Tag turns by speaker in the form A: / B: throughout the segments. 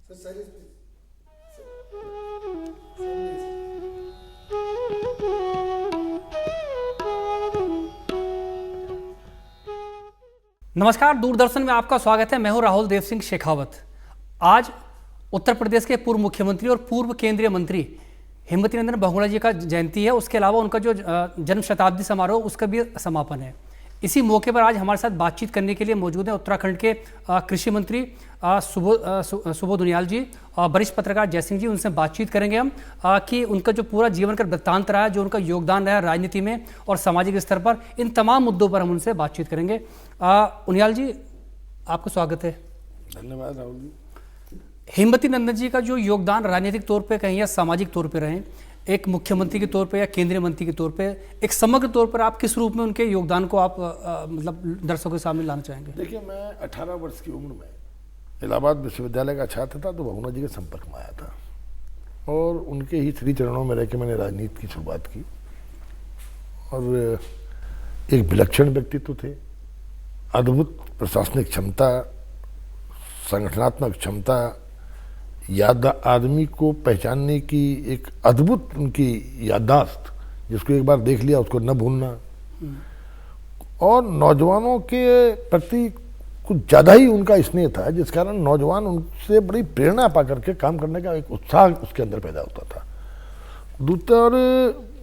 A: नमस्कार, दूरदर्शन में आपका स्वागत है। मैं हूं राहुल देव सिंह शेखावत। आज उत्तर प्रदेश के पूर्व मुख्यमंत्री और पूर्व केंद्रीय मंत्री हेमवती नंदन बहुगुणा जी का जयंती है। उसके अलावा उनका जो जन्म शताब्दी समारोह उसका भी समापन है। इसी मौके पर आज हमारे साथ बातचीत करने के लिए मौजूद हैं उत्तराखंड के कृषि मंत्री सुबोध उनियाल जी और वरिष्ठ पत्रकार जयसिंह जी। उनसे बातचीत करेंगे हम कि उनका जो पूरा जीवन का वृत्तांत रहा है, जो उनका योगदान रहा राजनीति में और सामाजिक स्तर पर, इन तमाम मुद्दों पर हम उनसे बातचीत करेंगे। उनियाल जी, आपका स्वागत है।
B: धन्यवाद राहुल जी।
A: हेमवती नंदन जी का जो योगदान राजनीतिक तौर पे कहीं या सामाजिक तौर पे रहे, एक मुख्यमंत्री के तौर पे या केंद्रीय मंत्री के तौर पे, एक समग्र तौर पर आप किस रूप में उनके योगदान को आप मतलब दर्शकों के सामने लाना चाहेंगे?
B: देखिए, मैं 18 वर्ष की उम्र में इलाहाबाद विश्वविद्यालय का छात्र था तो बहुगुणा जी के संपर्क में आया था और उनके ही श्री चरणों में रह के मैंने राजनीति की शुरुआत की। और एक विलक्षण व्यक्तित्व थे, अद्भुत प्रशासनिक क्षमता, संगठनात्मक क्षमता, याद आदमी को पहचानने की एक अद्भुत उनकी याददाश्त, जिसको एक बार देख लिया उसको न भूलना, और नौजवानों के प्रति कुछ ज़्यादा ही उनका स्नेह था, जिस कारण नौजवान उनसे बड़ी प्रेरणा पा करके काम करने का एक उत्साह उसके अंदर पैदा होता था। दूसरा, और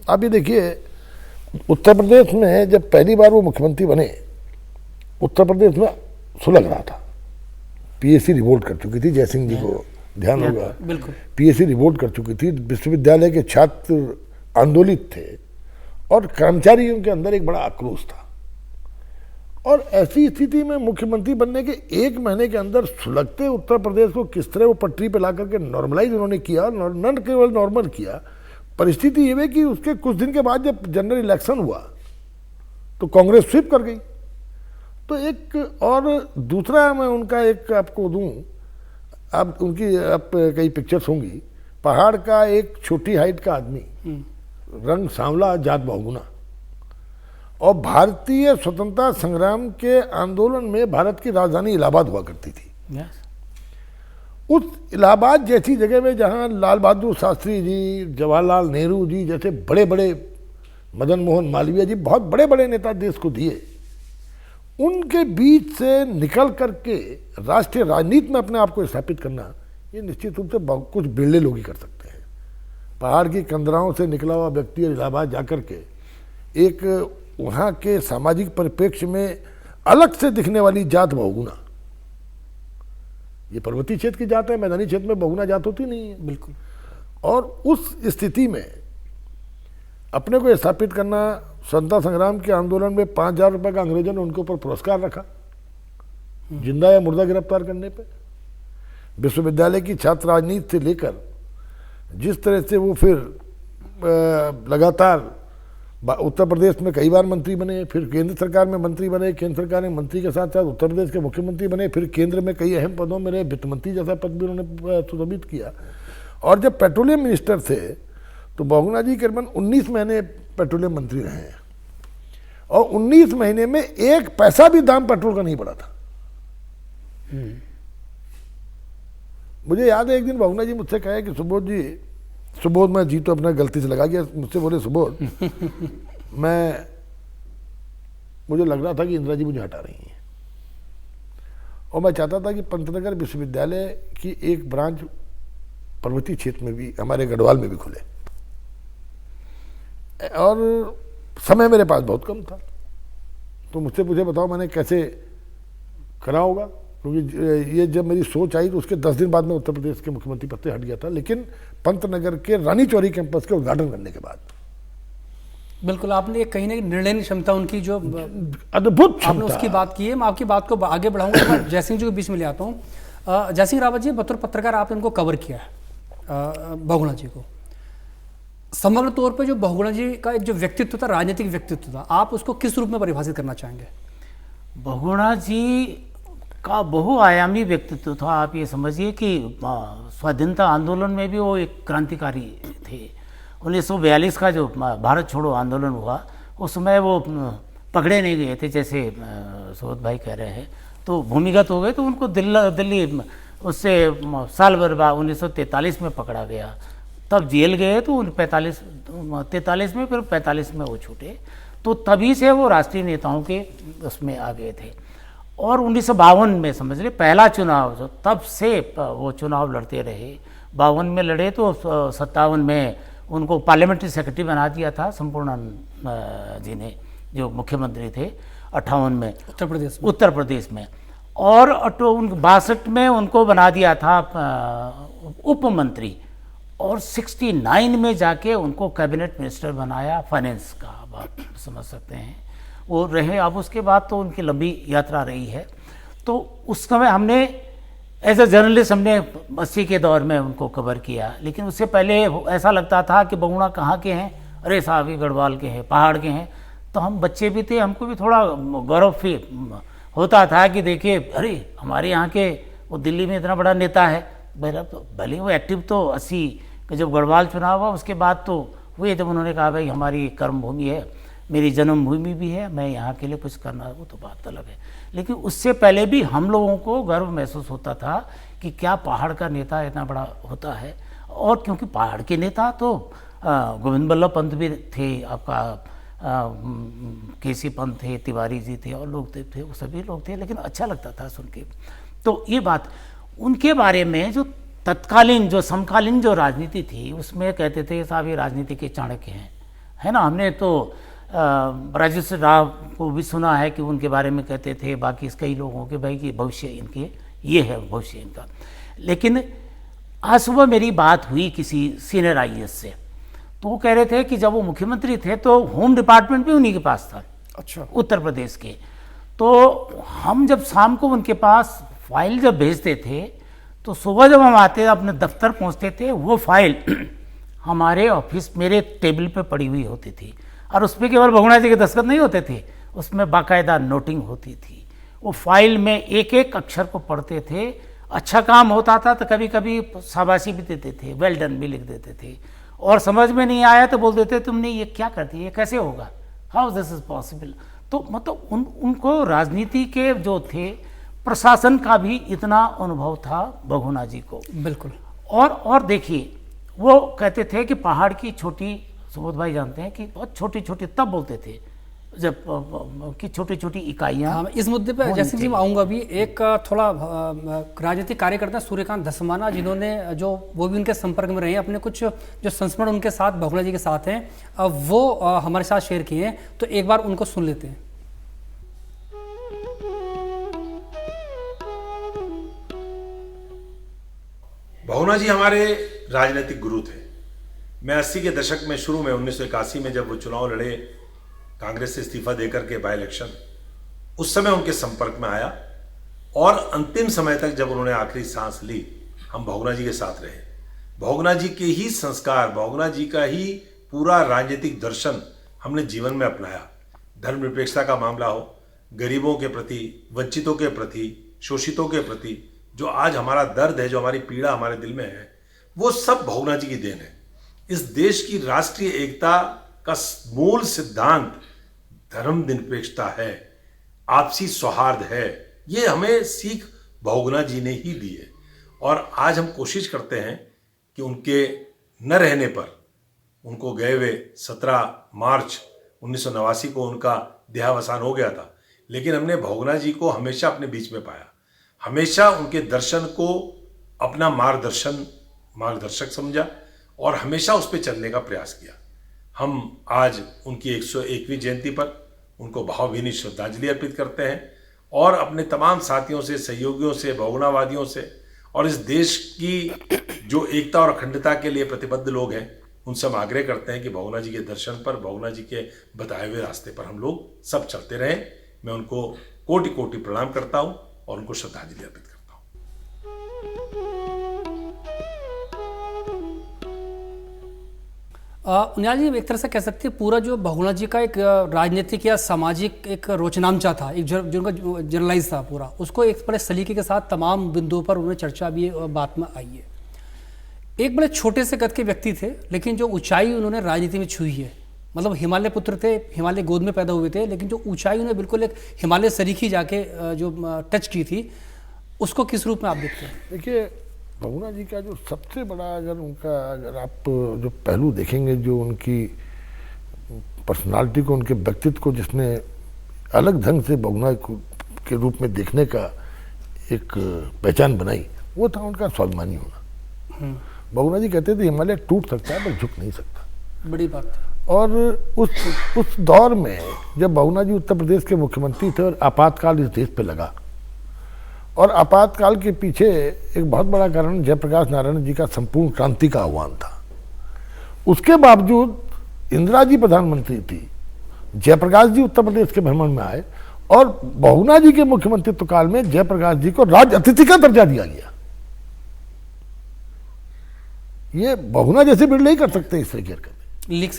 B: आप ये देखिए, उत्तर प्रदेश में जब पहली बार वो मुख्यमंत्री बने, उत्तर प्रदेश में सुलग रहा था। पीएससी रिवोल्ट कर चुकी थी, जयसिंह जी को ध्यान होगा,
A: बिल्कुल।
B: पीएससी रिवोल्ट कर चुकी थी, विश्वविद्यालय के छात्र आंदोलित थे और कर्मचारियों के अंदर एक बड़ा आक्रोश था। और ऐसी स्थिति में मुख्यमंत्री बनने के 1 महीने के अंदर सुलगते उत्तर प्रदेश को किस तरह वो पटरी पे ला करके नॉर्मलाइज उन्होंने किया, न केवल नॉर्मल किया, परिस्थिति ये है कि उसके कुछ दिन के बाद जब जनरल इलेक्शन हुआ तो कांग्रेस स्वीप कर गई। तो एक और दूसरा मैं उनका एक आपको दूं, आप उनकी आप कई पिक्चर्स होंगी, पहाड़ का एक छोटी हाइट का आदमी, रंग सांवला, जात बहुगुना, और भारतीय स्वतंत्रता संग्राम के आंदोलन में भारत की राजधानी इलाहाबाद हुआ करती थी। उस इलाहाबाद जैसी जगह में जहां लाल बहादुर शास्त्री जी, जवाहरलाल नेहरू जी जैसे बड़े बड़े, मदन मोहन मालवीय जी, बहुत बड़े बड़े नेता देश को दिए, उनके बीच से निकल करके राष्ट्रीय राजनीति में अपने आप को स्थापित करना, ये निश्चित रूप से कुछ बिरले लोग ही कर सकते हैं। पहाड़ की कंदराओं से निकला हुआ व्यक्ति इलाहाबाद जाकर के एक वहाँ के सामाजिक परिप्रेक्ष्य में अलग से दिखने वाली जात बहुगुणा, ये पर्वतीय क्षेत्र की जात है, मैदानी क्षेत्र में बहुगुणा जात होती नहीं है।
A: बिल्कुल।
B: और उस स्थिति में अपने को स्थापित करना, स्वतंत्रता संग्राम के आंदोलन में 5,000 रुपये का अंग्रेजों ने उनके ऊपर पुरस्कार रखा, जिंदा या मुर्दा गिरफ्तार करने पे। विश्वविद्यालय की छात्र राजनीति से लेकर जिस तरह से वो फिर लगातार उत्तर प्रदेश में कई बार मंत्री बने, फिर केंद्र सरकार में मंत्री बने, केंद्र सरकार में मंत्री के साथ साथ उत्तर प्रदेश के मुख्यमंत्री बने, फिर केंद्र में कई अहम पदों में रहे, वित्त मंत्री जैसा पद भी उन्होंने सुशोभित किया। और जब पेट्रोलियम मिनिस्टर थे तो बहुगुणा जी करीबन 19 महीने पेट्रोलियम मंत्री रहे हैं और 19 महीने में 1 पैसा भी दाम पेट्रोल का नहीं बढ़ा था। मुझे याद है एक दिन बहुगुणा जी मुझसे कहे कि सुबोध मैं जी तो अपना गलती से लगा गया, मुझसे बोले, सुबोध मुझे लग रहा था कि इंदिरा जी मुझे हटा रही हैं और मैं चाहता था कि पंतनगर विश्वविद्यालय की एक ब्रांच पर्वतीय क्षेत्र में भी, हमारे गढ़वाल में भी खुले, और समय मेरे पास बहुत कम था। तो मुझसे पूछे, बताओ मैंने कैसे करा होगा, क्योंकि ये जब मेरी सोच आई तो उसके 10 दिन बाद मैं उत्तर प्रदेश के मुख्यमंत्री पद से हट गया था, लेकिन पंतनगर के रानी चौरी कैंपस के उद्घाटन करने के बाद।
A: बिल्कुल, आपने कहीं ना कहीं निर्णय क्षमता उनकी जो
B: अद्भुत,
A: आपने उसकी बात की है। मैं आपकी बात को आगे बढ़ाऊंगा, मैं जयसिंह जी के बीच में ले आता हूँ। जयसिंह रावत जी, बतौर पत्रकार आपने उनको कवर किया है, बहुगुणा जी को। समग्र तौर पे जो बहुगुणा जी का एक जो व्यक्तित्व था, राजनीतिक व्यक्तित्व था, आप उसको किस रूप में परिभाषित करना चाहेंगे?
C: बहुगुणा जी का बहुआयामी व्यक्तित्व था। आप ये समझिए कि स्वाधीनता आंदोलन में भी वो एक क्रांतिकारी थे। 1942 का जो भारत छोड़ो आंदोलन हुआ, उस समय वो पकड़े नहीं गए थे, जैसे सुबोध भाई कह रहे हैं, तो भूमिगत हो गए, तो उनको दिल्ली उससे साल भर बाद 1943 में पकड़ा गया, तब जेल गए तो 43 में, फिर 45 में वो छूटे। तो तभी से वो राष्ट्रीय नेताओं के उसमें आ गए थे। और 1952 में समझ ले पहला चुनाव, जो तब से वो चुनाव लड़ते रहे। 52 में लड़े तो 57 में उनको पार्लियामेंट्री सेक्रेटरी बना दिया था संपूर्णानंद जी ने, जो मुख्यमंत्री थे 58 में उत्तर प्रदेश में। और 62 में उनको बना दिया था उप मंत्री, और 69 में जाके उनको कैबिनेट मिनिस्टर बनाया फाइनेंस का। आप समझ सकते हैं वो रहे। अब उसके बाद तो उनकी लंबी यात्रा रही है। तो उस समय हमने एज ए जर्नलिस्ट हमने 80 के दौर में उनको कवर किया, लेकिन उससे पहले ऐसा लगता था कि बहुगुणा कहाँ के हैं, अरे साहब ये गढ़वाल के हैं, पहाड़ के हैं। तो हम बच्चे भी थे, हमको भी थोड़ा गौरव फील होता था कि देखिए अरे हमारे यहाँ के वो दिल्ली में इतना बड़ा नेता है। भले वो एक्टिव तो 80 का जब गढ़वाल चुनाव हुआ उसके बाद तो हुए, जब उन्होंने कहा भाई हमारी कर्मभूमि है, मेरी जन्मभूमि भी है, मैं यहाँ के लिए कुछ करना, वो तो बात अलग है। लेकिन उससे पहले भी हम लोगों को गर्व महसूस होता था कि क्या पहाड़ का नेता इतना बड़ा होता है। और क्योंकि पहाड़ के नेता तो गोविंद बल्लभ पंत भी थे, आपका केसी पंत थे, तिवारी जी थे, और लोग थे, वो सभी लोग थे, लेकिन अच्छा लगता था सुन के। तो ये बात उनके बारे में, जो तत्कालीन जो समकालीन जो राजनीति थी उसमें कहते थे साहब ये राजनीति के चाणक्य हैं, है ना। हमने तो राजेश्वर राव को भी सुना है कि उनके बारे में कहते थे, बाकी कई लोगों के भाई कि भविष्य इनके ये है, भविष्य इनका। लेकिन आज सुबह मेरी बात हुई किसी सीनियर IAS से, तो वो कह रहे थे कि जब वो मुख्यमंत्री थे तो होम डिपार्टमेंट भी उन्हीं के पास था,
A: अच्छा,
C: उत्तर प्रदेश के। तो हम जब शाम को उनके पास फाइल जब भेजते थे तो सुबह जब हम आते अपने दफ्तर पहुंचते थे, वो फाइल हमारे ऑफिस मेरे टेबल पे पड़ी हुई होती थी। और उस पर केवल बहुगुणा जी के दस्तखत नहीं होते थे, उसमें बाकायदा नोटिंग होती थी। वो फाइल में एक एक अक्षर को पढ़ते थे। अच्छा काम होता था तो कभी कभी शाबाशी भी देते थे, वेल डन भी लिख देते थे। और समझ में नहीं आया तो बोल देते तुमने ये क्या कर दिया, ये कैसे होगा, हाउ दिस इज पॉसिबल। तो मतलब उनको राजनीति के जो थे, प्रशासन का भी इतना अनुभव था बहुगुणा जी को,
A: बिल्कुल।
C: और देखिए वो कहते थे कि पहाड़ की छोटी, सुबोध भाई जानते हैं कि बहुत छोटी छोटी, तब बोलते थे जब कि छोटी छोटी इकाइयाँ।
A: हाँ, इस मुद्दे पे जैसे जी मैं आऊँगा भी। एक थोड़ा राजनीतिक कार्यकर्ता सूर्यकांत धस्माना, जिन्होंने जो वो भी उनके संपर्क में रहे हैं, अपने कुछ जो संस्मरण उनके साथ बहुगुणा जी के साथ हैं वो हमारे साथ शेयर किए हैं, तो एक बार उनको सुन लेते हैं।
D: बहुगुणा जी हमारे राजनीतिक गुरु थे। मैं 80 के दशक में, शुरू में 1981 में जब वो चुनाव लड़े कांग्रेस से इस्तीफा देकर के बाय इलेक्शन, उस समय उनके संपर्क में आया। और अंतिम समय तक जब उन्होंने आखिरी सांस ली, हम बहुगुणा जी के साथ रहे। बहुगुणा जी के ही संस्कार, बहुगुणा जी का ही पूरा राजनीतिक दर्शन हमने जीवन में अपनाया। धर्मनिरपेक्षता का मामला हो, गरीबों के प्रति, वंचितों के प्रति, शोषितों के प्रति जो आज हमारा दर्द है, जो हमारी पीड़ा हमारे दिल में है, वो सब बहुगुणा जी की देन है। इस देश की राष्ट्रीय एकता का मूल सिद्धांत धर्मनिरपेक्षता है, आपसी सौहार्द है। ये हमें सीख बहुगुणा जी ने ही दी है। और आज हम कोशिश करते हैं कि उनके न रहने पर, उनको गए हुए 17 मार्च 1989 को उनका देहावसान हो गया था, लेकिन हमने बहुगुणा जी को हमेशा अपने बीच में पाया, हमेशा उनके दर्शन को अपना मार्गदर्शक समझा और हमेशा उस पर चलने का प्रयास किया। हम आज उनकी 101वीं जयंती पर उनको भावभीनी श्रद्धांजलि अर्पित करते हैं और अपने तमाम साथियों से, सहयोगियों से, बहुगुणावादियों से और इस देश की जो एकता और अखंडता के लिए प्रतिबद्ध लोग हैं, उनसे हम आग्रह करते हैं कि बहुगुणा जी के दर्शन पर, बहुगुणा जी के बताए हुए रास्ते पर हम लोग सब चलते रहें। मैं उनको कोटि कोटि प्रणाम करता हूं और उनको श्रद्धांजलि अर्पित करता हूं।
A: उनियाल जी, एक तरह से कह सकते हैं पूरा जो बहुगुणा जी का एक राजनीतिक या सामाजिक एक रोचनामचा था, एक जो उनका जर्नलाइज था पूरा, उसको एक बड़े सलीके के साथ तमाम बिंदुओं पर उन्हें चर्चा भी बात में आई है। एक बड़े छोटे से कद के व्यक्ति थे, लेकिन जो ऊंचाई उन्होंने राजनीति में छुई है, मतलब हिमालय पुत्र थे, हिमालय गोद में पैदा हुए थे, लेकिन जो ऊंचाई उन्हें बिल्कुल एक हिमालय सरीखी जाके जो टच की थी, उसको किस रूप में आप देखते हैं?
B: देखिए, बहुगुणा जी का जो सबसे बड़ा अगर आप जो पहलू देखेंगे, जो उनकी पर्सनालिटी को, उनके व्यक्तित्व को जिसने अलग ढंग से बहुगुणा के रूप में देखने का एक पहचान बनाई, वो था उनका स्वाभिमानी होना। बहुगुणा जी कहते थे हिमालय टूट सकता है पर झुक नहीं सकता।
A: बड़ी बात।
B: और उस दौर में जब बहुगुणा जी उत्तर प्रदेश के मुख्यमंत्री थे और आपातकाल इस देश पे लगा, और आपातकाल के पीछे एक बहुत बड़ा कारण जयप्रकाश नारायण जी का संपूर्ण क्रांति का आह्वान था। उसके बावजूद इंदिरा जी प्रधानमंत्री थी, जयप्रकाश जी उत्तर प्रदेश के भ्रमण में आए और बहुगुणा जी के मुख्यमंत्रित्व काल में जयप्रकाश जी को राज अतिथि का दर्जा दिया गया। ये बहुगुणा जैसे बिरले ही कर सकते हैं इस तरीके का।
A: लीक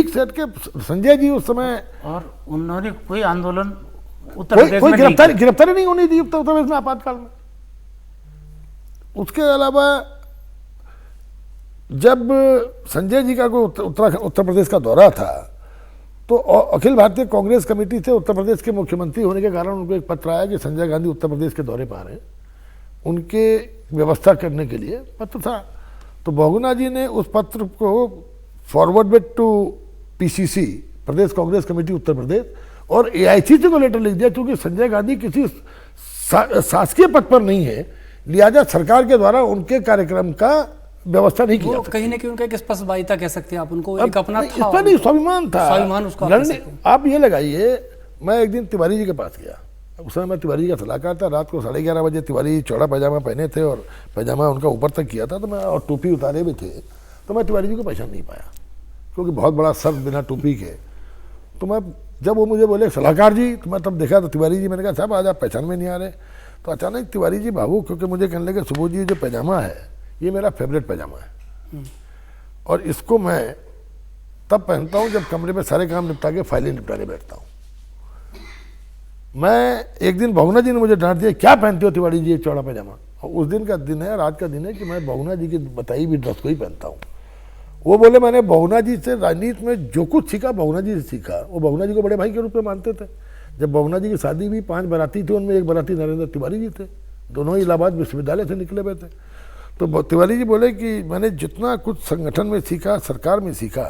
A: सेट के
B: संजय जी उस समय,
C: और उन्होंने कोई आंदोलन उत्तर प्रदेश
B: कोई
C: में नहीं किया।
B: गिरफ्तारी नहीं होनी थी उत्तर प्रदेश में आपातकाल में। उसके अलावा जब संजय जी का कोई उत्तर प्रदेश का दौरा था, तो अखिल भारतीय कांग्रेस कमेटी से उत्तर प्रदेश के मुख्यमंत्री होने के कारण उनको एक पत्र आया कि संजय गांधी उत्तर प्रदेश के दौरे पर आ रहे हैं, उनके व्यवस्था करने के लिए पत्र था। तो बहुगुणा जी ने उस पत्र को फॉरवर्ड टू पीसीसी, प्रदेश कांग्रेस कमेटी उत्तर प्रदेश, और एआईसीसी को लेटर लिख दिया, क्योंकि संजय गांधी किसी शासकीय पद पर नहीं है, लिहाजा सरकार के द्वारा उनके कार्यक्रम का व्यवस्था नहीं किया।
A: कहीं ना कहीं उनका एक स्पष्टवादिता कह सकते हैं आप उनको, एक अपना था,
B: इस पर नहीं, स्वाभिमान था,
A: स्वाभिमान उसको आप कह सकते हैं।
B: आप ये लगाइए, मैं एक दिन तिवारी जी के पास गया, उस समय मैं तिवारी जी का सलाहकार था। रात को 11:30 बजे तिवारी जी चौड़ा पैजामा पहने थे और पैजामा उनका ऊपर तक किया था, तो मैं, और टोपी उतारे भी थे, तो मैं तिवारी जी को पहचान नहीं पाया, क्योंकि बहुत बड़ा सर बिना टोपी के। तो मैं, जब वो मुझे बोले सलाहकार जी, तो मैं तब देखा तो तिवारी जी, मैंने कहा साहब आज आप पहचान में नहीं आ रहे। तो अचानक तिवारी जी भावुक, क्योंकि मुझे कहने लगे सुबोध जी जो पैजामा है ये मेरा फेवरेट पैजामा है, और इसको मैं तब पहनता हूँ जब कमरे में सारे काम निपटा के फाइलें निपटाने बैठता हूँ। मैं एक दिन बहुगुणा जी ने मुझे डांट दिया, क्या पहनते हो तिवारी जी ये चौड़ा पैजामा, और उस दिन का दिन है, रात का दिन है कि मैं बहुगुणा जी की बताई हुई ड्रेस को ही पहनता हूँ। वो बोले मैंने बहुगुणा जी से राजनीति में जो कुछ सीखा बहुगुणा जी से सीखा। वो बहुगुणा जी को बड़े भाई के रूप में मानते थे। जब बहुगुणा जी की शादी भी 5 बाराती थे, उनमें एक बाराती नरेंद्र तिवारी जी थे, दोनों ही इलाहाबाद विश्वविद्यालय से निकले हुए थे। तो तिवारी जी बोले कि मैंने जितना कुछ संगठन में सीखा, सरकार में सीखा,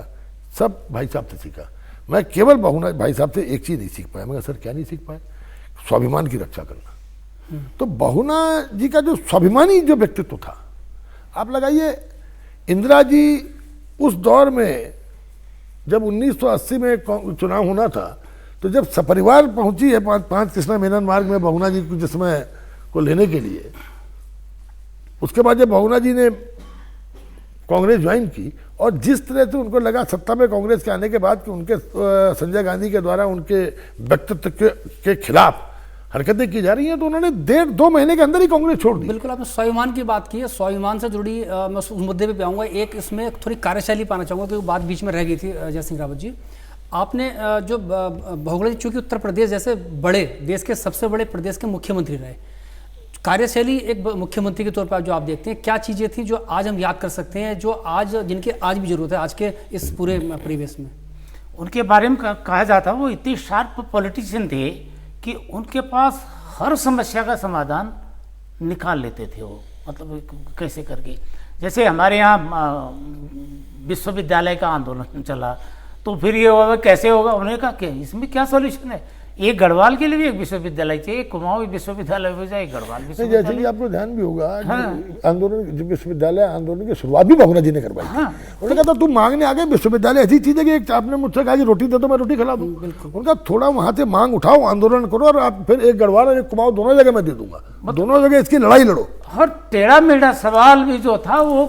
B: सब भाई साहब से सीखा। मैं केवल बहुगुणा भाई साहब से एक चीज़ नहीं सीख पाया। मैं, सर क्या नहीं सीख पाए? स्वाभिमान की रक्षा करना। तो बहुगुणा जी का जो स्वाभिमानी जो व्यक्तित्व था, आप लगाइए, इंदिरा जी उस दौर में जब 1980 में चुनाव होना था, तो जब सपरिवार पहुंची है 5 कृष्णा मेनन मार्ग में बहुगुणा जी को जिसमें को लेने के लिए, उसके बाद जब बहुगुणा जी ने कांग्रेस ज्वाइन की, और जिस तरह से उनको लगा सत्ता में कांग्रेस के आने के बाद कि उनके संजय गांधी के द्वारा उनके व्यक्तित्व के खिलाफ हरकतें की जा रही हैं, तो उन्होंने 1.5-2 महीने के अंदर ही कांग्रेस छोड़ दी।
A: बिल्कुल, आपने स्वाभिमान की बात की है, स्वाभिमान से जुड़ी मैं उस मुद्दे पे आऊँगा। एक इसमें थोड़ी कार्यशैली पाना चाहूँगा, क्योंकि बात बीच में रह गई थी। जय सिंह रावत जी, आपने जो बहुगुणा जी चूँकि उत्तर प्रदेश जैसे बड़े देश के सबसे बड़े प्रदेश के मुख्यमंत्री रहे, कार्यशैली एक मुख्यमंत्री के तौर पर जो आप देखते हैं, क्या चीज़ें थी जो आज हम याद कर सकते हैं, जो आज जिनकी आज भी जरूरत है आज के इस पूरे परिवेश में?
C: उनके बारे में कहा जाता वो इतने शार्प पॉलिटिशियन थे कि उनके पास हर समस्या का समाधान निकाल लेते थे वो, मतलब कैसे करके। जैसे हमारे यहाँ विश्वविद्यालय का आंदोलन चला, तो फिर ये होगा कैसे होगा, उन्होंने कहा कि इसमें क्या सॉल्यूशन है, एक गढ़वाल के लिए भी एक विश्वविद्यालय चाहिए, एक कुमाऊं विश्वविद्यालय हो जाए, गढ़वाल विश्वविद्यालय।
B: जैसे कि आपको ध्यान भी होगा, आंदोलन, विश्वविद्यालय आंदोलन की शुरुआत भी बहुगुणा जी ने करवाई। उन्होंने कहा था तुम मांगने आ गए, विश्वविद्यालय ऐसी चीज है कि एक आपने मुझसे कहा कि रोटी दे दो, मैं रोटी खिला दूं। उनका थोड़ा वहां से मांग उठाओ, आंदोलन करो, और आप फिर एक गढ़वाल और एक कुमाऊं दोनों जगह मैं दे दूंगा, दोनों जगह इसकी लड़ाई लड़ो।
C: हर टेढ़ा मेढ़ा सवाल भी जो था वो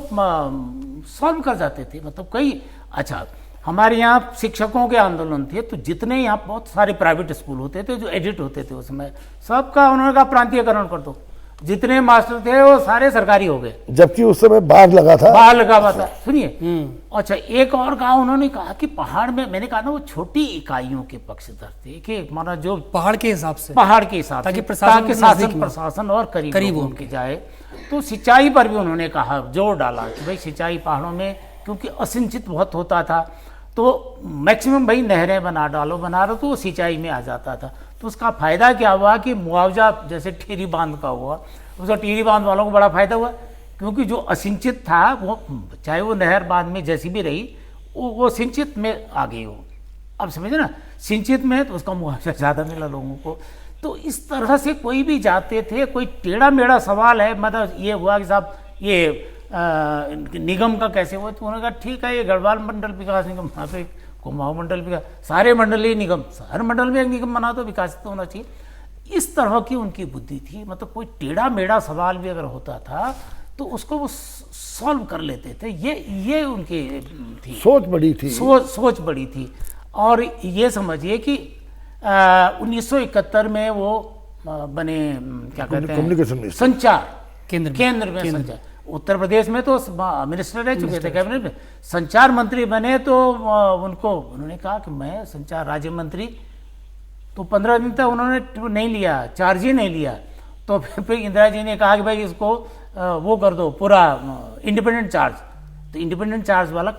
C: सॉल्व कर जाते थे। मतलब कई, अच्छा हमारे यहाँ शिक्षकों के आंदोलन थे, तो जितने यहाँ बहुत सारे प्राइवेट स्कूल होते थे जो एडिट होते थे उसमें, सबका उन्होंने कहा प्रांतीयकरण कर दो, जितने मास्टर थे वो सारे सरकारी हो गए,
B: जबकि उस समय बाढ़ लगा था।
C: बाढ़ लगा हुआ था। सुनिए, अच्छा एक और कहा उन्होंने कहा कि पहाड़ में, मैंने कहा ना वो छोटी इकाइयों के पक्षधर थे कि माना जो
A: पहाड़ के हिसाब से,
C: पहाड़ के हिसाब से,
A: ताकि
C: प्रशासन और करीब उनके जाए। तो सिंचाई पर भी उन्होंने कहा, जोर डाला कि भाई सिंचाई पहाड़ों में क्योंकि असिंचित बहुत होता था, तो मैक्सिमम भाई नहरें बना डालो, तो वो सिंचाई में आ जाता था। तो उसका फायदा क्या हुआ कि मुआवजा जैसे टिहरी बांध का हुआ, उसका टिहरी बांध वालों को बड़ा फायदा हुआ, क्योंकि जो असिंचित था वो, चाहे वो नहर बाद में जैसी भी रही, वो सिंचित में आ गई हो। अब समझे ना, सिंचित में तो उसका मुआवजा ज़्यादा मिला लोगों को। तो इस तरह से कोई भी जाते थे, कोई टेढ़ा मेढ़ा सवाल है, मतलब ये हुआ कि साहब ये निगम का कैसे हुआ, तो उन्होंने कहा ठीक है ये गढ़वाल मंडल विकास निगम, वहाँ पे कुमाऊं मंडल विकास, सारे मंडलीय निगम, हर मंडल में एक निगम बना तो विकासित होना चाहिए। इस तरह की उनकी बुद्धि थी। मतलब कोई टेढ़ा मेढ़ा सवाल भी अगर होता था तो उसको वो सॉल्व कर लेते थे। ये उनकी थी,
B: सोच बड़ी थी,
C: सोच बड़ी थी। और ये समझिए कि 1971 में वो बने, क्या कहते हैं,
B: कम्युनिकेशन
C: संचार
A: केंद्र
C: में संचार। उत्तर प्रदेश में तो मिनिस्टर रह चुके थे कैबिनेट में, संचार मंत्री बने तो उन्होंने कहा कि मैं संचार राज्य मंत्री, तो 15 दिन तक उन्होंने नहीं लिया, चार्ज ही नहीं लिया। तो फिर इंदिरा जी ने कहा कि भाई इसको वो कर दो पूरा इंडिपेंडेंट चार्ज। तो इंडिपेंडेंट चार्ज वाला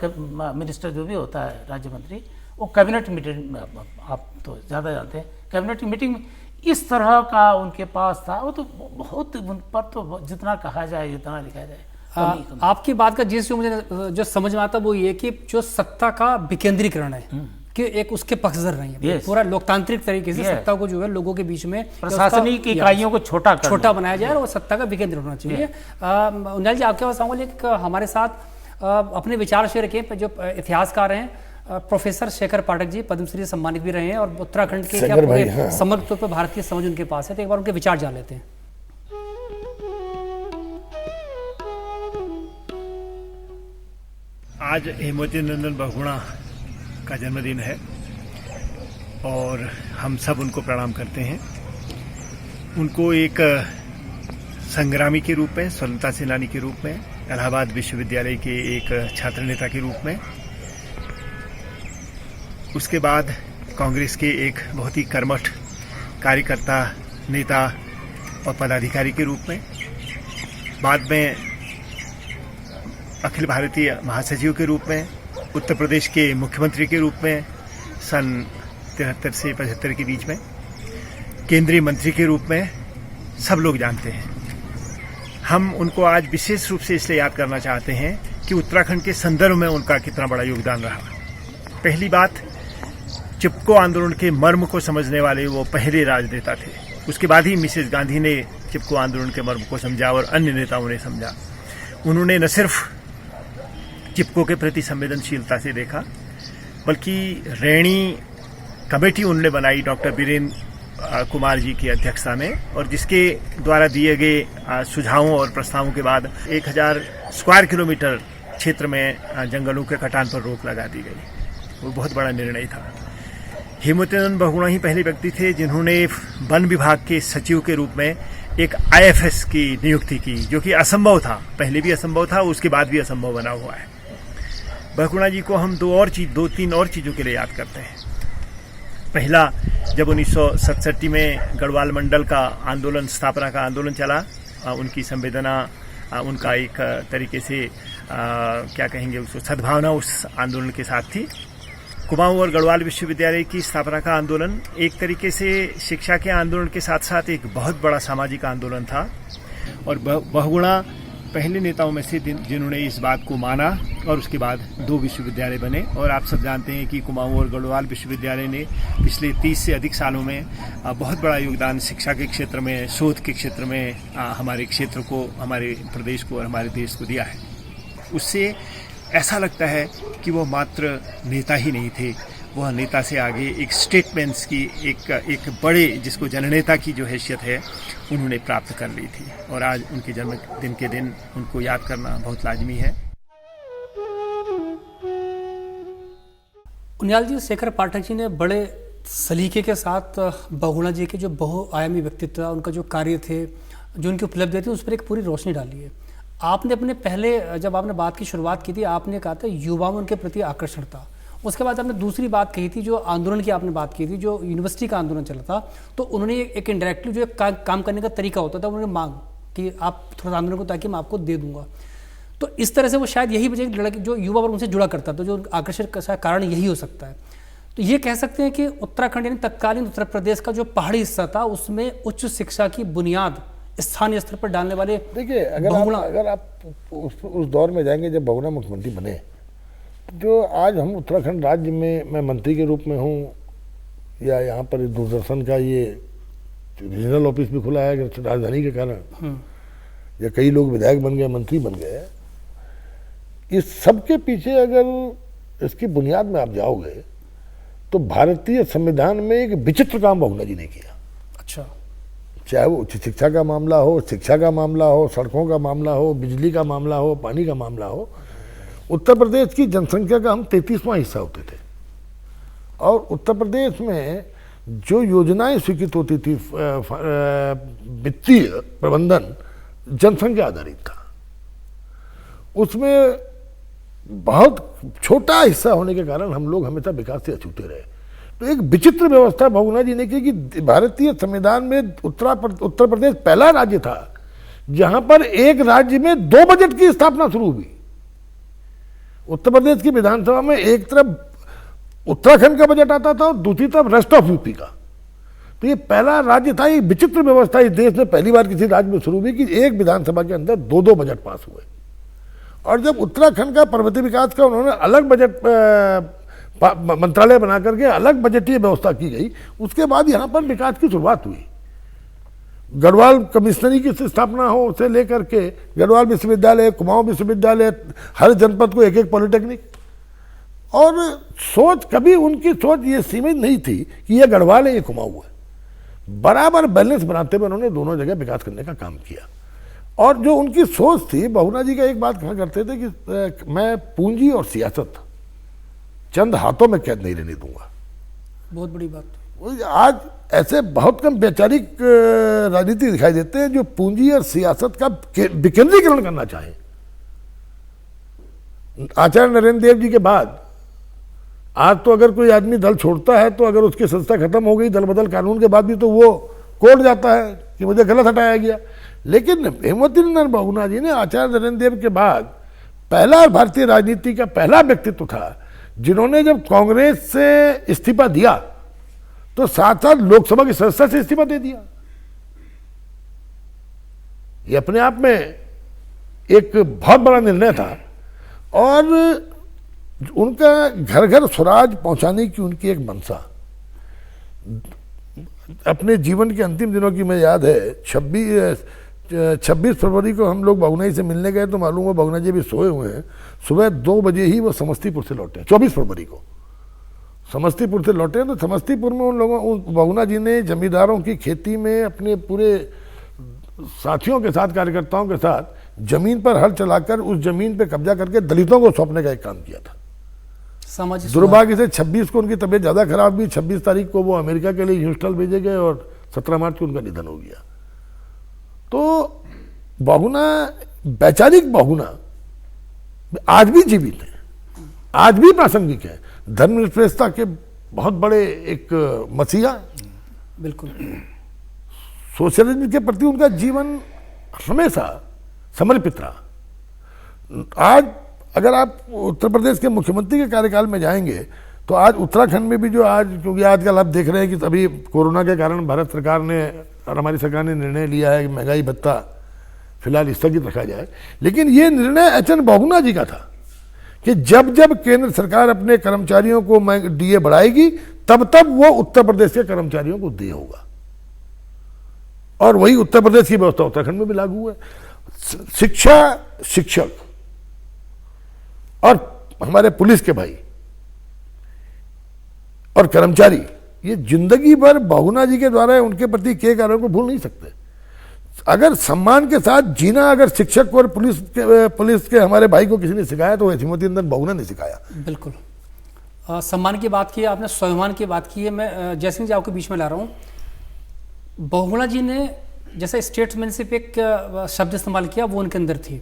C: मिनिस्टर जो भी होता है राज्य मंत्री, वो कैबिनेट मीटिंग में, आप तो ज़्यादा जानते हैं, कैबिनेट मीटिंग में इस तरह का उनके पास था। वो तो बहुत उन पर तो जितना कहा जाए जितना लिखा जाए
A: आपकी बात का जिस मुझे जो समझ में आता वो ये कि जो सत्ता का विकेंद्रीकरण है कि एक उसके पक्षधर नहीं है, पूरा लोकतांत्रिक तरीके से सत्ता को जो है लोगों के बीच में
C: प्रशासनिक इकाइयों को छोटा
A: बनाया जाए और सत्ता का विकेंद्रीकरण होना चाहिए। उन्नल जी, आपके पास आऊँगा, एक हमारे साथ अपने विचार शेयर किए जो इतिहासकार हैं प्रोफेसर शेखर पाठक जी, पद्मश्री से सम्मानित भी रहे हैं और उत्तराखंड के क्या पूरे समग्र तौर पर भारत की समझ उनके पास है। तो एक बार उनके विचार जान लेते हैं।
E: आज हेमवती नंदन बहुगुणा का जन्मदिन है और हम सब उनको प्रणाम करते हैं। उनको एक संग्रामी के रूप में, स्वतंत्रता सेनानी के रूप में, इलाहाबाद विश्वविद्यालय के एक छात्र नेता के रूप में, उसके बाद कांग्रेस के एक बहुत ही कर्मठ कार्यकर्ता, नेता और पदाधिकारी के रूप में, बाद में अखिल भारतीय महासचिव के रूप में, उत्तर प्रदेश के मुख्यमंत्री के रूप में सन 73 से 75 के बीच में, केंद्रीय मंत्री के रूप में सब लोग जानते हैं। हम उनको आज विशेष रूप से इसलिए याद करना चाहते हैं कि उत्तराखंड के संदर्भ में उनका कितना बड़ा योगदान रहा। पहली बात, चिपको आंदोलन के मर्म को समझने वाले वो पहले राजनेता थे। उसके बाद ही मिसेस गांधी ने चिपको आंदोलन के मर्म को समझा और अन्य नेताओं ने समझा। उन्होंने न सिर्फ चिपको के प्रति संवेदनशीलता से देखा, बल्कि रैणी कमेटी उन्होंने बनाई डॉक्टर बीरेन्द्र कुमार जी की अध्यक्षता में, और जिसके द्वारा दिए गए सुझावों और प्रस्तावों के बाद 1000 स्क्वायर किलोमीटर क्षेत्र में जंगलों के कटान पर रोक लगा दी गई। वो बहुत बड़ा निर्णय था। हेमवती नंदन बहुगुणा ही पहले व्यक्ति थे जिन्होंने वन विभाग के सचिव के रूप में एक IFS की नियुक्ति की, जो कि असंभव था, पहले भी असंभव था, उसके बाद भी असंभव बना हुआ है। बहुगुणा जी को हम दो तीन और चीजों के लिए याद करते हैं। पहला, जब 1967 में गढ़वाल मंडल का आंदोलन, स्थापना का आंदोलन चला, उनकी संवेदना, उनका एक तरीके से क्या कहेंगे उसको, सद्भावना उस आंदोलन के साथ थी। कुमाऊं और गढ़वाल विश्वविद्यालय की स्थापना का आंदोलन एक तरीके से शिक्षा के आंदोलन के साथ साथ एक बहुत बड़ा सामाजिक आंदोलन था, और बहुगुणा पहले नेताओं में से जिन्होंने इस बात को माना, और उसके बाद 2 विश्वविद्यालय बने। और आप सब जानते हैं कि कुमाऊं और गढ़वाल विश्वविद्यालय ने पिछले 30 से अधिक सालों में बहुत बड़ा योगदान शिक्षा के क्षेत्र में, शोध के क्षेत्र में हमारे क्षेत्र को, हमारे प्रदेश को और हमारे देश को दिया है। उससे ऐसा लगता है कि वो मात्र नेता ही नहीं थे, वह नेता से आगे एक स्टेटमेंट्स की एक बड़े, जिसको जननेता की जो हैसियत है, उन्होंने प्राप्त कर ली थी। और आज उनके जन्मदिन के दिन उनको याद करना बहुत लाजमी है।
A: उनियाल जी, शेखर पाठक जी ने बड़े सलीके के साथ बहुगुणा जी के जो बहुआयामी व्यक्तित्व, उनका जो कार्य थे, जो उनकी उपलब्धि थी, उस पर एक पूरी रोशनी डाली है। आपने अपने पहले जब आपने बात की शुरुआत की थी, आपने कहा था युवाओं उनके प्रति आकर्षण था। उसके बाद आपने दूसरी बात कही थी, जो आंदोलन की आपने बात की थी, जो यूनिवर्सिटी का आंदोलन चला था, तो उन्होंने एक इंडायरेक्टली जो काम करने का तरीका होता था, उन्होंने मांग कि आप थोड़ा आंदोलन को, ताकि मैं आपको दे दूंगा। तो इस तरह से वो शायद यही वजह, जो युवा वर्ग उनसे जुड़ा करता था, जो आकर्षण का कारण यही हो सकता है। तो ये कह सकते हैं कि उत्तराखंड यानी तत्कालीन उत्तर प्रदेश का जो पहाड़ी हिस्सा था उसमें उच्च शिक्षा की बुनियाद स्थानीय स्तर पर डालने वाले
B: देखिए, अगर आप उस दौर में जाएंगे जब बहुगुणा मुख्यमंत्री बने, जो आज हम उत्तराखंड राज्य में, मैं मंत्री के रूप में हूँ, या यहाँ पर दूरदर्शन का ये रीजनल ऑफिस भी खुला है राजधानी के कारण, या कई लोग विधायक बन गए, मंत्री बन गए, इस सब के पीछे अगर इसकी बुनियाद में आप जाओगे तो भारतीय संविधान में एक विचित्र काम बहुगुणा जी ने किया।
A: अच्छा,
B: चाहे वो उच्च शिक्षा का मामला हो, शिक्षा का मामला हो, सड़कों का मामला हो, बिजली का मामला हो, पानी का मामला हो। उत्तर प्रदेश की जनसंख्या का हम 33वां हिस्सा होते थे, और उत्तर प्रदेश में जो योजनाएं स्वीकृत होती थी, वित्तीय प्रबंधन जनसंख्या आधारित था, उसमें बहुत छोटा हिस्सा होने के कारण हम लोग हमेशा विकास से अछूते रहे। तो एक विचित्र व्यवस्था बहुगुणा जी ने की कि भारतीय संविधान में उत्तर प्रदेश पहला राज्य था जहां पर एक राज्य में 2 बजट की स्थापना शुरू हुई। उत्तर प्रदेश की विधानसभा में एक तरफ उत्तराखंड का बजट आता था और दूसरी तरफ रेस्ट ऑफ यूपी का। तो ये पहला राज्य था, ये विचित्र व्यवस्था इस देश में पहली बार किसी राज्य में शुरू हुई कि एक विधानसभा के अंदर 2-2 बजट पास हुए। और जब उत्तराखंड का पर्वतीय विकास का उन्होंने अलग बजट मंत्रालय बना करके अलग बजटीय व्यवस्था की गई, उसके बाद यहाँ पर विकास की शुरुआत हुई। गढ़वाल कमिश्नरी की स्थापना हो उसे लेकर के गढ़वाल विश्वविद्यालय, कुमाऊं विश्वविद्यालय, हर जनपद को एक पॉलिटेक्निक। और सोच कभी उनकी सोच ये सीमित नहीं थी कि ये गढ़वाल है, ये कुमाऊं है। बराबर बैलेंस बनाते हुए उन्होंने दोनों जगह विकास करने का काम किया। और जो उनकी सोच थी, बहुगुणा जी का एक बात कहा करते थे कि मैं पूंजी और सियासत चंद हाथों में कैद नहीं रहने दूंगा।
A: बहुत बड़ी बात।
B: आज ऐसे बहुत कम वैचारिक राजनीति दिखाई देते हैं जो पूंजी और सियासत का विकेंद्रीकरण करना चाहे। आचार्य नरेंद्र देव जी के बाद आज तो अगर कोई आदमी दल छोड़ता है तो अगर उसकी संस्था खत्म हो गई, दल बदल कानून के बाद भी, तो वो कोर्ट जाता है कि मुझे गलत हटाया गया। लेकिन हेमवती नंदन बहुगुणा जी ने आचार्य नरेंद्र देव के बाद पहला भारतीय राजनीति का पहला व्यक्तित्व था जिन्होंने जब कांग्रेस से इस्तीफा दिया तो साथ साथ लोकसभा की सदस्यता से इस्तीफा दे दिया। ये अपने आप में एक बहुत बड़ा निर्णय था। और उनका घर घर स्वराज पहुंचाने की उनकी एक मंशा, अपने जीवन के अंतिम दिनों की मैं याद है 26 फरवरी को हम लोग बहुगुणा जी से मिलने गए तो मालूम हुआ बहुगुणा जी भी सोए हुए हैं। सुबह 2 बजे ही वो समस्तीपुर से लौटे, 24 फरवरी को समस्तीपुर से लौटे। तो समस्तीपुर में उन बहुगुणा जी ने जमींदारों की खेती में अपने पूरे साथियों के साथ, कार्यकर्ताओं के साथ जमीन पर हल चलाकर उस जमीन पे कब्जा करके दलितों को सौंपने का एक काम किया था। दुर्भाग्य से 26 को उनकी तबीयत ज्यादा खराब हुई। 26 तारीख को वो अमेरिका के लिए ह्यूस्टन भेजे गए और 17 मार्च को उनका निधन हो गया। तो बहुगुणा, वैचारिक बहुगुणा आज भी जीवित है, आज भी प्रासंगिक है। धर्मनिरपेक्षता के बहुत बड़े एक मसीहा,
A: बिल्कुल।
B: सोशलिज्म के प्रति उनका जीवन हमेशा समर्पित रहा। आज अगर आप उत्तर प्रदेश के मुख्यमंत्री के कार्यकाल में जाएंगे तो आज उत्तराखंड में भी जो आज, क्योंकि आजकल आप देख रहे हैं कि अभी कोरोना के कारण भारत सरकार ने और हमारी सरकार ने निर्णय लिया है कि महंगाई भत्ता फिलहाल स्थगित रखा जाए, लेकिन ये निर्णय एच.एन. बहुगुणा जी का था कि जब जब केंद्र सरकार अपने कर्मचारियों को डीए बढ़ाएगी तब तब वो उत्तर प्रदेश के कर्मचारियों को दे होगा। और वही उत्तर प्रदेश की व्यवस्था उत्तराखंड में भी लागू है। शिक्षा, शिक्षक और हमारे पुलिस के भाई और कर्मचारी, ये जिंदगी भर बहुगुणा जी के द्वारा उनके प्रति किए कार्यों को भूल नहीं सकते। अगर सम्मान के साथ जीना अगर शिक्षक और पुलिस के हमारे भाई को किसी ने सिखाया तो हेमवती नंदन बहुगुणा ने सिखाया।
A: बिल्कुल। सम्मान की बात की है आपने, स्वाभिमान की बात की है। मैं जयसिंह जी आपके बीच में ला रहा हूँ। बहुगुणा जी ने जैसे स्टेट्समैनशिप एक शब्द इस्तेमाल किया, वो उनके अंदर थी।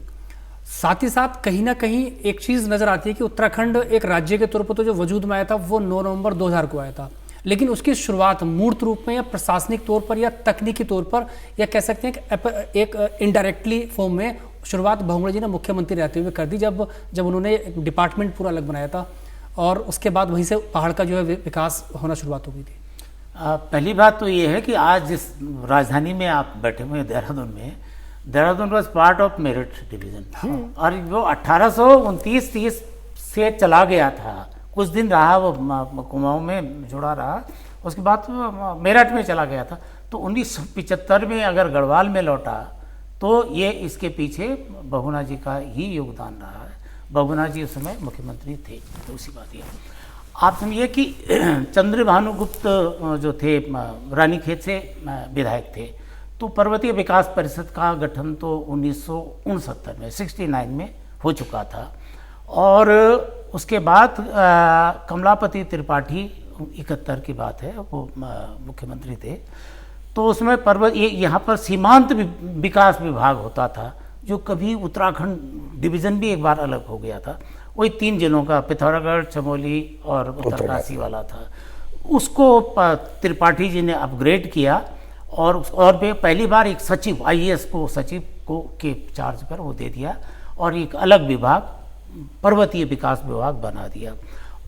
A: साथ ही साथ कहीं ना कहीं एक चीज़ नज़र आती है कि उत्तराखंड एक राज्य के तौर पर तो जो वजूद में आया था वो 9 नवंबर 2000 को आया था, लेकिन उसकी शुरुआत मूर्त रूप में या प्रशासनिक तौर पर या तकनीकी तौर पर या कह सकते हैं कि एक इनडायरेक्टली फॉर्म में शुरुआत बहुगुणा जी ने मुख्यमंत्री रहते हुए कर दी, जब उन्होंने एक डिपार्टमेंट पूरा अलग बनाया था। और उसके बाद वहीं से पहाड़ का जो है विकास होना शुरुआत हो गई थी।
C: पहली बात तो ये है कि आज जिस राजधानी में आप बैठे हुए हैं Dehradun was part of Meerut division, और वो 1829-30 से चला गया था, कुछ दिन रहा वो कुमाऊं में जुड़ा रहा, उसके बाद मेरठ में चला गया था। तो 1975 में अगर गढ़वाल में लौटा तो ये इसके पीछे बहुगुणा जी का ही योगदान रहा है। बहुगुणा जी उस समय मुख्यमंत्री थे, तो उसी बात ये आप समझिए कि चंद्रभानुगुप्त जो थे रानीखेत से विधायक थे, तो पर्वतीय विकास परिषद का गठन तो 1969 में 69 में हो चुका था, और उसके बाद कमलापति त्रिपाठी 71 की बात है, वो मुख्यमंत्री थे। तो उसमें यहाँ पर सीमांत विकास विभाग होता था, जो कभी उत्तराखंड डिवीज़न भी एक बार अलग हो गया था, वही 3 जिलों का, पिथौरागढ़, चमोली और उत्तरकाशी वाला था। उसको त्रिपाठी जी ने अपग्रेड किया, और पहली बार एक सचिव, IAS को सचिव को के चार्ज पर वो दे दिया, और एक अलग विभाग पर्वतीय विकास विभाग बना दिया।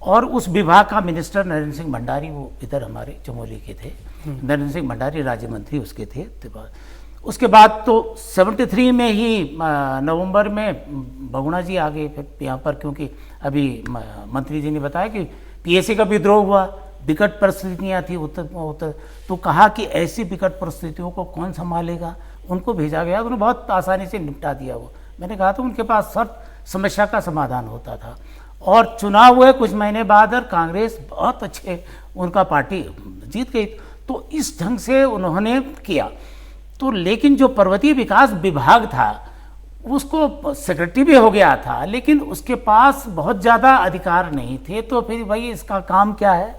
C: और उस विभाग का मिनिस्टर नरेंद्र सिंह भंडारी, वो इधर हमारे चमोली के थे, नरेंद्र सिंह भंडारी राज्य मंत्री उसके थे। उसके बाद तो 73 में ही नवंबर में बहुगुणा जी आ गए फिर यहाँ पर, क्योंकि अभी मंत्री जी ने बताया कि PAC का विद्रोह हुआ, विकट परिस्थितियाँ थी उत्तर, तो कहा कि ऐसी विकट परिस्थितियों को कौन संभालेगा, उनको भेजा गया, उन्होंने बहुत आसानी से निपटा दिया वो। मैंने कहा था उनके पास हर समस्या का समाधान होता था। और चुनाव हुए कुछ महीने बाद, और कांग्रेस बहुत अच्छे, उनका पार्टी जीत गई। तो इस ढंग से उन्होंने किया। तो लेकिन जो पर्वतीय विकास विभाग था, उसको सेक्रेटरी भी हो गया था, लेकिन उसके पास बहुत ज़्यादा अधिकार नहीं थे। तो फिर भाई इसका काम क्या है,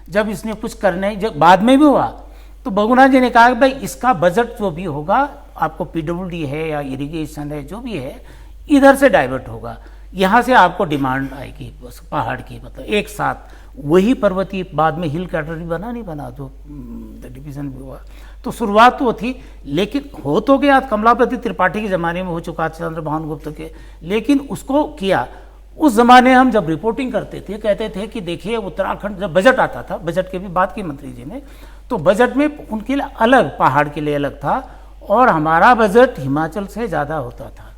C: जब इसने कुछ करने, जब बाद में भी हुआ, तो बहुगुणा जी ने कहा कि भाई इसका बजट जो भी होगा, आपको PWD है या इरिगेशन है, जो भी है, इधर से डाइवर्ट होगा, यहाँ से आपको डिमांड आएगी पहाड़ की, मतलब एक साथ वही पर्वतीय, बाद में हिल कैटेगरी बना नहीं बना, जो डिवीज़न भी हुआ। तो शुरुआत तो थी, लेकिन हो तो गया, कमलापति त्रिपाठी के ज़माने में हो चुका था, चंद्रभानुगुप्त के, लेकिन उसको किया। उस ज़माने हम जब रिपोर्टिंग करते थे, कहते थे कि देखिए उत्तराखंड, जब बजट आता था, बजट के भी बात की मंत्री जी ने, तो बजट में उनके लिए अलग, पहाड़ के लिए अलग था, और हमारा बजट हिमाचल से ज़्यादा होता था।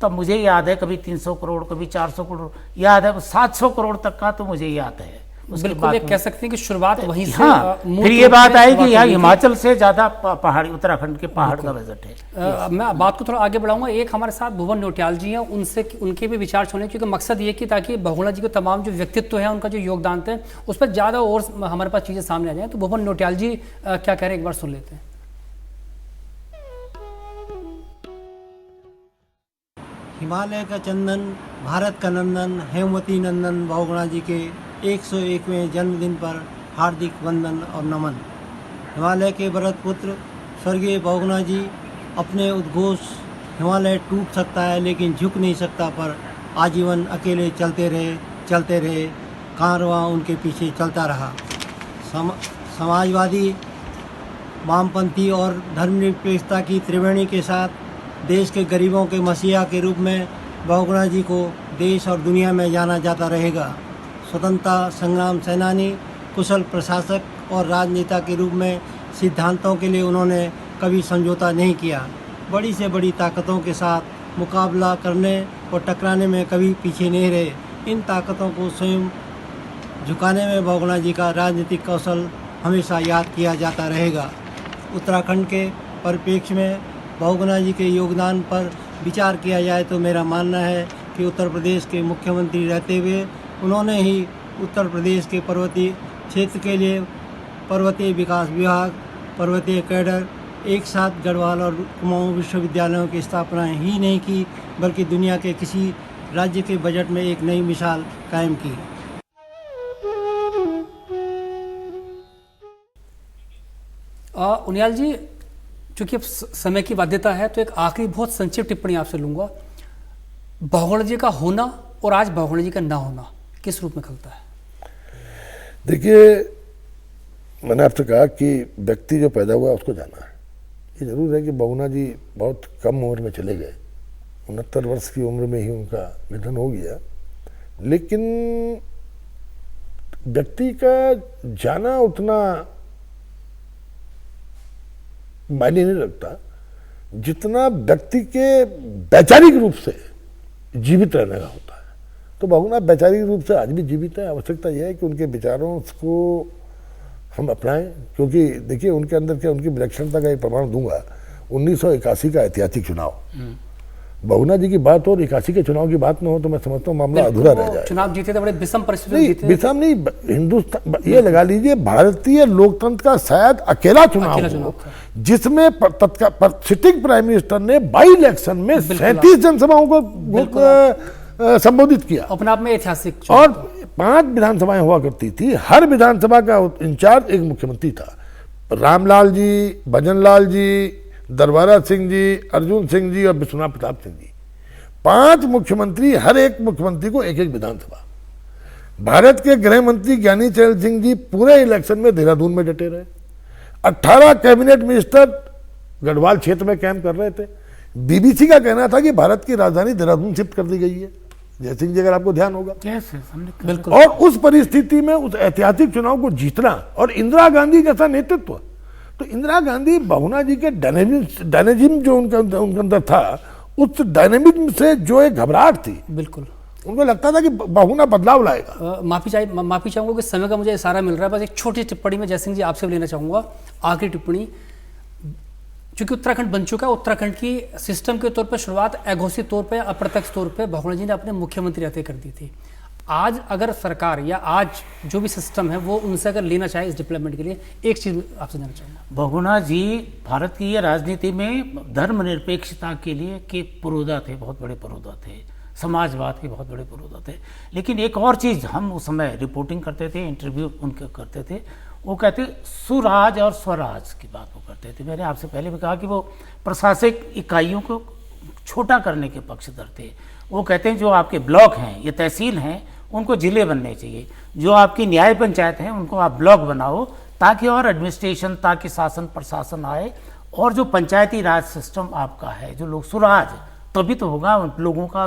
C: तब मुझे याद है कभी 300 करोड़, कभी 400 करोड़, याद है 700 करोड़ तक का, तो मुझे याद है।
A: बिल्कुल, कह सकते हैं कि शुरुआत वहीं से।
C: हाँ, फिर ये बात आई कि यहाँ हिमाचल से ज़्यादा पहाड़ी, उत्तराखंड के पहाड़ का बजट है।
A: मैं बात को थोड़ा आगे बढ़ाऊंगा। एक हमारे साथ भुवन नौटियाल जी हैं, उनसे उनके भी विचार सुने, क्योंकि मकसद ये कि ताकि बहुगुणा जी के तमाम जो व्यक्तित्व है, उनका जो योगदान थे, उस पर ज़्यादा और हमारे पास चीज़ें सामने आ जाएँ। तो भुवन नौटियाल जी क्या कह रहे हैं, एक बार सुन लेते हैं।
F: हिमालय का चंदन, भारत का नंदन, हेमवती नंदन बहुगुणा जी के 101वें जन्मदिन पर हार्दिक वंदन और नमन। हिमालय के भरत पुत्र स्वर्गीय बहुगुणा जी, अपने उद्घोष हिमालय टूट सकता है लेकिन झुक नहीं सकता पर आजीवन अकेले चलते रहे, कारवां उनके पीछे चलता रहा। समाजवादी, वामपंथी और धर्मनिरपेक्षता की त्रिवेणी के साथ देश के गरीबों के मसीहा के रूप में बहुगुणा जी को देश और दुनिया में जाना जाता रहेगा। स्वतंत्रता संग्राम सेनानी, कुशल प्रशासक और राजनेता के रूप में सिद्धांतों के लिए उन्होंने कभी समझौता नहीं किया। बड़ी से बड़ी ताकतों के साथ मुकाबला करने और टकराने में कभी पीछे नहीं रहे। इन ताकतों को स्वयं झुकाने में बहुगुणा जी का राजनीतिक कौशल हमेशा याद किया जाता रहेगा। उत्तराखंड के परिप्रेक्ष्य में बहुगुणा जी के योगदान पर विचार किया जाए तो मेरा मानना है कि उत्तर प्रदेश के मुख्यमंत्री रहते हुए उन्होंने ही उत्तर प्रदेश के पर्वतीय क्षेत्र के लिए पर्वतीय विकास विभाग, पर्वतीय कैडर, एक साथ गढ़वाल और कुमाऊं विश्वविद्यालयों की स्थापना ही नहीं की, बल्कि दुनिया के किसी राज्य के बजट में एक नई मिसाल कायम की।
A: उनियाल जी, चूंकि अब समय की बाध्यता है, तो एक आखिरी बहुत संक्षिप्त टिप्पणी आपसे लूंगा। बहुगुणा जी का होना और आज बहुगुणा जी का ना होना किस रूप में खलता है?
B: देखिए, मैंने आपसे कहा कि व्यक्ति जो पैदा हुआ उसको जाना है। ये जरूर है कि बहुगुणा जी बहुत कम उम्र में चले गए, 69 वर्ष की उम्र में ही उनका निधन हो गया, लेकिन व्यक्ति का जाना उतना मायने नहीं रखता जितना व्यक्ति के वैचारिक रूप से जीवित रहने का होता है। तो बहुगुणा वैचारिक रूप से आज भी जीवित है। आवश्यकता यह है कि उनके विचारों को हम अपनाएं, क्योंकि देखिए उनके अंदर क्या, उनकी विलक्षणता का एक प्रमाण दूंगा। 1981 का ऐतिहासिक चुनाव, बहुगुणा जी की बात हो और 81 के चुनाव की बात न हो तो मैं समझता हूँ मामला अधूरा रह जाए।
A: चुनाव जीते थे, बड़े विषम परिस्थितियों में
B: नहीं,
A: जीते।
B: विषम नहीं, हिंदुस्तान ये लगा लीजिए भारतीय लोकतंत्र का शायद अकेला चुनाव हो जिसमें सिटिंग प्राइम मिनिस्टर ने बाई इलेक्शन में 37 जनसभाओं को संबोधित किया।
A: अपने आप में ऐतिहासिक।
B: और 5 विधानसभाएं हुआ करती थी, हर विधानसभा का इंचार्ज एक मुख्यमंत्री था। रामलाल जी, भजनलाल जी, दरबारा सिंह जी, अर्जुन सिंह जी और विश्वनाथ प्रताप सिंह जी, 5 मुख्यमंत्री, हर एक मुख्यमंत्री को एक एक विधानसभा। भारत के गृह मंत्री ज्ञानी चरण सिंह जी पूरे इलेक्शन में देहरादून में डटे रहे। 18 कैबिनेट मिनिस्टर गढ़वाल क्षेत्र में कैंप कर रहे थे। बीबीसी का कहना था कि भारत की राजधानी देहरादून शिफ्ट कर दी गई है, जयसिंह जी, अगर आपको ध्यान होगा।
A: बिल्कुल।
B: और उस परिस्थिति में उस ऐतिहासिक चुनाव को जीतना और इंदिरा गांधी जैसा नेतृत्व, तो इंदिरा गांधी बहुगुणा जी के डायनेमिज्म जो उनके अंदर था, उस डायनेमिज्म से जो एक घबराहट थी,
A: बिल्कुल
B: उनको लगता था कि बहुगुणा बदलाव लाएगा।
A: माफी चाहूंगा कि समय का मुझे इशारा मिल रहा है, बस एक छोटी टिप्पणी में जयसिंह जी आपसे लेना चाहूंगा, आखिरी टिप्पणी। चूंकि उत्तराखंड बन चुका है, उत्तराखंड की सिस्टम के तौर पर शुरुआत अघोषित तौर पर, अप्रत्यक्ष तौर पर बहुगुणा जी ने अपने मुख्यमंत्री रहते कर दी थी। आज अगर सरकार या आज जो भी सिस्टम है वो उनसे अगर लेना चाहे इस डेवलपमेंट के लिए, एक चीज आपसे जानना चाहूँगा।
C: बहुगुणा जी भारत की राजनीति में धर्मनिरपेक्षता के लिए के पुरोधा थे, बहुत बड़े पुरोधा थे, समाजवाद के बहुत बड़े पुरोधा थे। लेकिन एक और चीज़ हम उस समय रिपोर्टिंग करते थे, इंटरव्यू उनके करते थे, वो कहते सुराज और स्वराज की बात वो करते थे। मैंने आपसे पहले भी कहा कि वो प्रशासनिक इकाइयों को छोटा करने के पक्षधर थे। वो कहते हैं जो आपके ब्लॉक हैं या तहसील हैं उनको जिले बनने चाहिए, जो आपकी न्याय पंचायत हैं उनको आप ब्लॉक बनाओ, ताकि और एडमिनिस्ट्रेशन, ताकि शासन प्रशासन आए, और जो पंचायती राज सिस्टम आपका है, जो लोग सुराज, तभी तो होगा उन लोगों का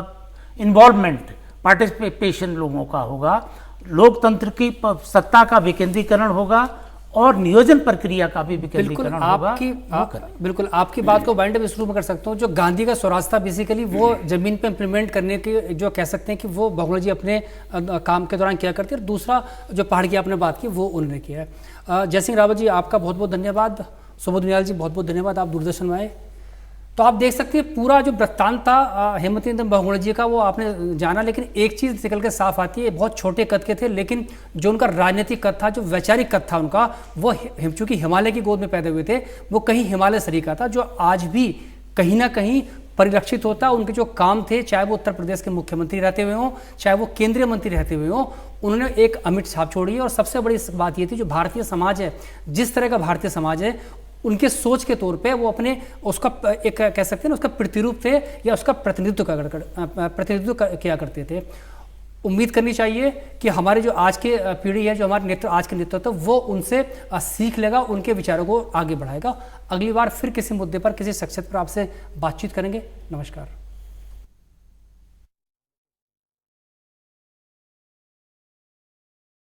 C: इन्वॉल्वमेंट, पार्टिसिपेशन लोगों का होगा, लोकतंत्र की सत्ता का विकेंद्रीकरण होगा और नियोजन प्रक्रिया का भी विकेंद्रीकरण होगा।
A: बिल्कुल आपकी बात को वाइंड अप शुरू में कर सकता हूँ। जो गांधी का स्वराज था बेसिकली वो जमीन पे इम्प्लीमेंट करने के, जो कह सकते हैं कि वो बहुगुणा जी अपने काम के दौरान किया करते हैं, और दूसरा जो पहाड़ की आपने बात की वो उन्होंने किया है। जयसिंह रावत जी आपका बहुत बहुत धन्यवाद। सुबोध नियाल जी बहुत बहुत धन्यवाद, आप दूरदर्शन में आए। तो आप देख सकते हैं पूरा जो वृत्तांत था हेमवती नंदन बहुगुणा जी का वो आपने जाना, लेकिन एक चीज़ निकल के साफ आती है, बहुत छोटे कद के थे, लेकिन जो उनका राजनीतिक कद था, जो वैचारिक कद था उनका, वो चूंकि हिमालय की गोद में पैदा हुए थे, वो कहीं हिमालय सरी का था, जो आज भी कहीं ना कहीं परिलक्षित होता। उनके जो काम थे, चाहे वो उत्तर प्रदेश के मुख्यमंत्री रहते हुए हों, चाहे वो केंद्रीय मंत्री रहते हुए हों, उन्होंने एक अमिट छाप छोड़ी है। और सबसे बड़ी बात ये थी, जो भारतीय समाज है, जिस तरह का भारतीय समाज है, उनके सोच के तौर पे वो अपने उसका एक कह सकते हैं ना, उसका प्रतिरूप थे या उसका प्रतिनिधित्व किया करते थे। उम्मीद करनी चाहिए कि हमारे जो आज के पीढ़ी है, जो हमारे आज के नेतृत्व, वो उनसे सीख लेगा, उनके विचारों को आगे बढ़ाएगा। अगली बार फिर किसी मुद्दे पर, किसी शख्सियत पर आपसे बातचीत करेंगे। नमस्कार।